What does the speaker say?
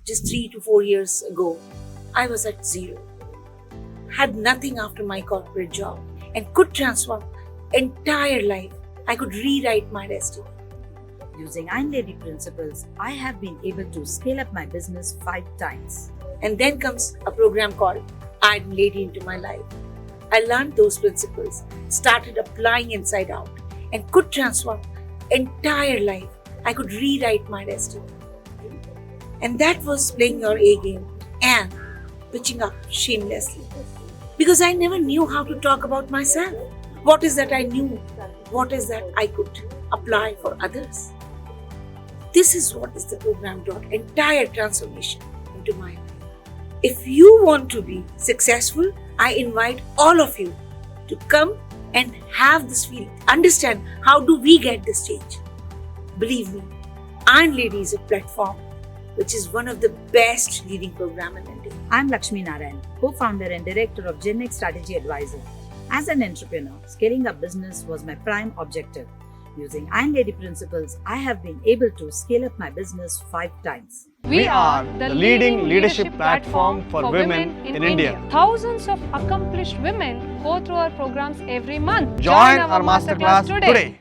just 3 to 4 years ago, I was at zero, had nothing after my corporate job, and could transform entire life. I could rewrite my destiny. Using Iron Lady principles, I have been able to scale up my business 5 times. And then comes a program called Iron Lady into my life. I learned those principles, started applying inside out, and could transform entire life. I could rewrite my destiny. And that was playing your A game and pitching up shamelessly. Because I never knew how to talk about myself. What is that I knew? What is that I could apply for others? This is what is the program brought entire transformation into my life. If you want to be successful, I invite all of you to come and have this feeling. Understand how do we get this change? Believe me, Iron Lady is a platform which is one of the best leading program in India. I'm Lakshmi Narayan, co-founder and director of Gen X Strategy Advisor. As an entrepreneur, scaling up business was my prime objective. Using Iron Lady principles, I have been able to scale up my business 5 times. We are the leading leadership platform for women in India. Thousands of accomplished women go through our programs every month. Join our masterclass today.